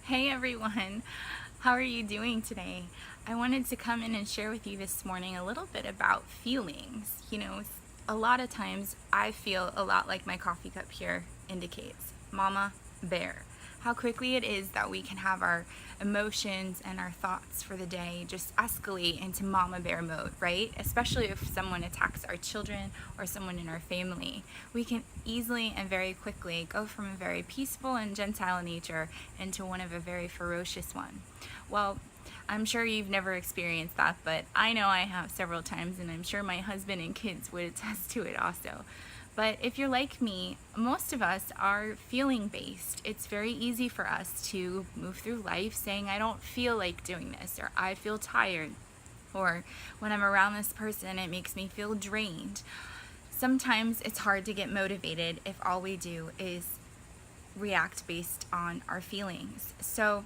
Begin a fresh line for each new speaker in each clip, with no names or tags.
Hey everyone, how are you doing today? I wanted to come in and share with you this morning a little bit about feelings. A lot of times I feel a lot like my coffee cup here indicates, Mama Bear. How quickly it is that we can have our emotions and our thoughts for the day just escalate into Mama Bear mode, right? Especially if someone attacks our children or someone in our family. We can easily and very quickly go from a very peaceful and gentile nature into one of a very ferocious one. Well, I'm sure you've never experienced that, but I know I have several times, and I'm sure my husband and kids would attest to it also. But if you're like me, most of us are feeling based. It's very easy for us to move through life saying, I don't feel like doing this, or I feel tired, or when I'm around this person, it makes me feel drained. Sometimes it's hard to get motivated if all we do is react based on our feelings. So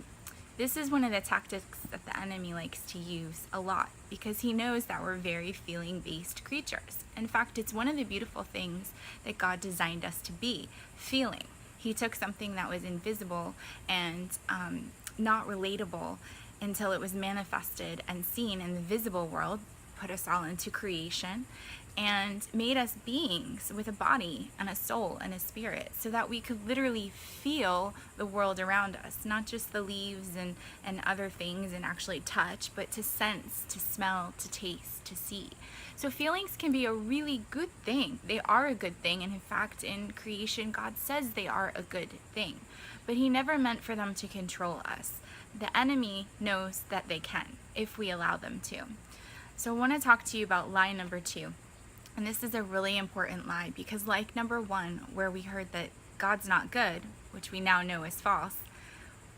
this is one of the tactics that the enemy likes to use a lot because he knows that we're very feeling-based creatures. In fact, it's one of the beautiful things that God designed us to be, feeling. He took something that was invisible and not relatable until it was manifested and seen in the visible world, put us all into creation, and made us beings with a body and a soul and a spirit so that we could literally feel the world around us, not just the leaves and other things and actually touch, but to sense, to smell, to taste, to see. So feelings can be a really good thing. They are a good thing, and in fact, in creation, God says they are a good thing. But He never meant for them to control us. The enemy knows that they can if we allow them to. So I want to talk to you about lie number 2. And this is a really important lie because, like number 1, where we heard that God's not good, which we now know is false,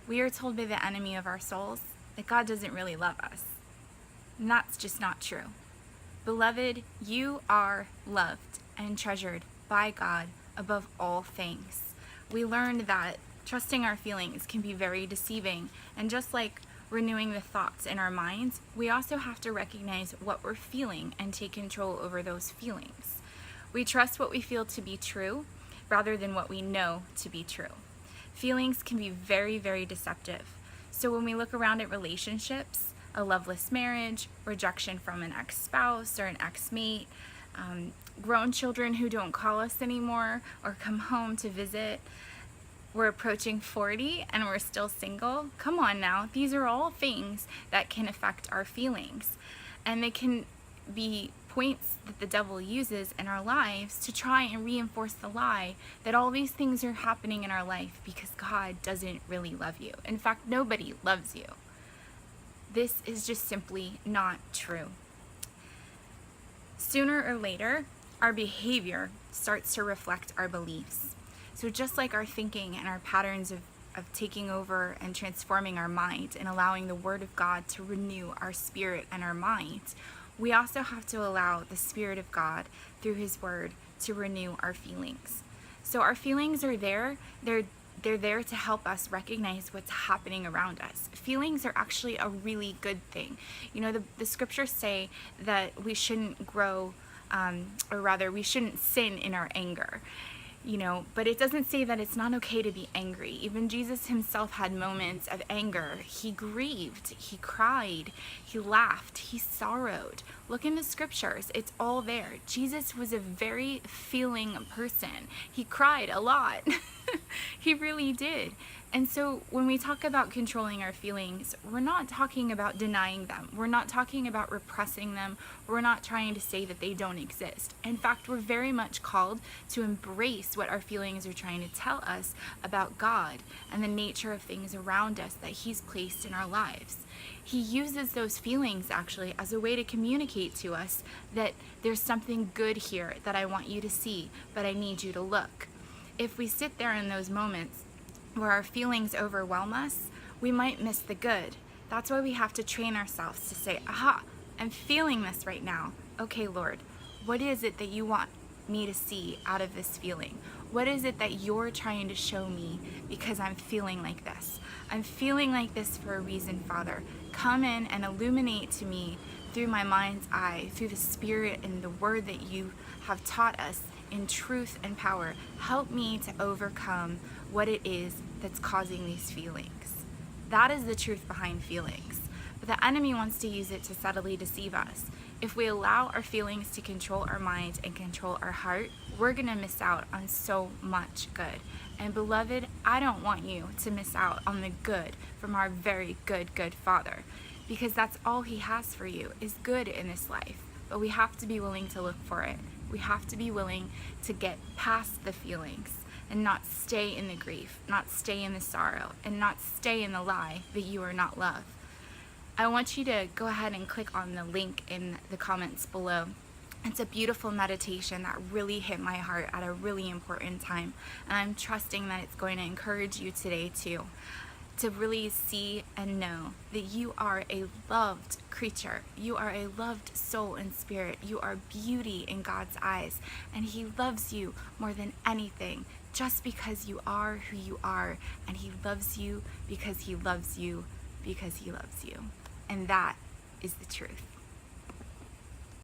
we are told by the enemy of our souls that God doesn't really love us. And that's just not true. Beloved, you are loved and treasured by God above all things. We learned that trusting our feelings can be very deceiving, and just like renewing the thoughts in our minds, we also have to recognize what we're feeling and take control over those feelings. We trust what we feel to be true rather than what we know to be true. Feelings can be very, very deceptive. So when we look around at relationships, a loveless marriage, rejection from an ex-spouse or an ex-mate, grown children who don't call us anymore or come home to visit, we're approaching 40 and we're still single. Come on now. These are all things that can affect our feelings. And they can be points that the devil uses in our lives to try and reinforce the lie that all these things are happening in our life because God doesn't really love you. In fact, nobody loves you. This is just simply not true. Sooner or later, our behavior starts to reflect our beliefs. So just like our thinking and our patterns of taking over and transforming our mind and allowing the Word of God to renew our spirit and our mind, we also have to allow the Spirit of God through His Word to renew our feelings. So our feelings are there. They're there to help us recognize what's happening around us. Feelings are actually a really good thing. The scriptures say that we shouldn't grow, or rather, we shouldn't sin in our anger. But it doesn't say that it's not okay to be angry. Even Jesus himself had moments of anger. He grieved, he cried, he laughed, he sorrowed. Look in the scriptures, it's all there. Jesus was a very feeling person. He cried a lot. He really did. And so when we talk about controlling our feelings, we're not talking about denying them. We're not talking about repressing them. We're not trying to say that they don't exist. In fact, we're very much called to embrace what our feelings are trying to tell us about God and the nature of things around us that He's placed in our lives. He uses those feelings actually as a way to communicate to us that there's something good here that I want you to see, but I need you to look. If we sit there in those moments where our feelings overwhelm us, we might miss the good. That's why we have to train ourselves to say, aha, I'm feeling this right now. Okay, Lord, what is it that you want me to see out of this feeling? What is it that you're trying to show me because I'm feeling like this? I'm feeling like this for a reason, Father. Come in and illuminate to me through my mind's eye, through the Spirit and the Word that you have taught us in truth and power. Help me to overcome what it is that's causing these feelings. That is the truth behind feelings. But the enemy wants to use it to subtly deceive us. If we allow our feelings to control our mind and control our heart, we're going to miss out on so much good. And beloved, I don't want you to miss out on the good from our very good Father, because that's all he has for you is good in this life. But we have to be willing to look for it. We have to be willing to get past the feelings and not stay in the grief, not stay in the sorrow, and not stay in the lie that you are not loved. I want you to go ahead and click on the link in the comments below. It's a beautiful meditation that really hit my heart at a really important time, and I'm trusting that it's going to encourage you today too, to really see and know that you are a loved creature. You are a loved soul and spirit. You are beauty in God's eyes, and he loves you more than anything, just because you are who you are, and he loves you because he loves you because he loves you. And that is the truth.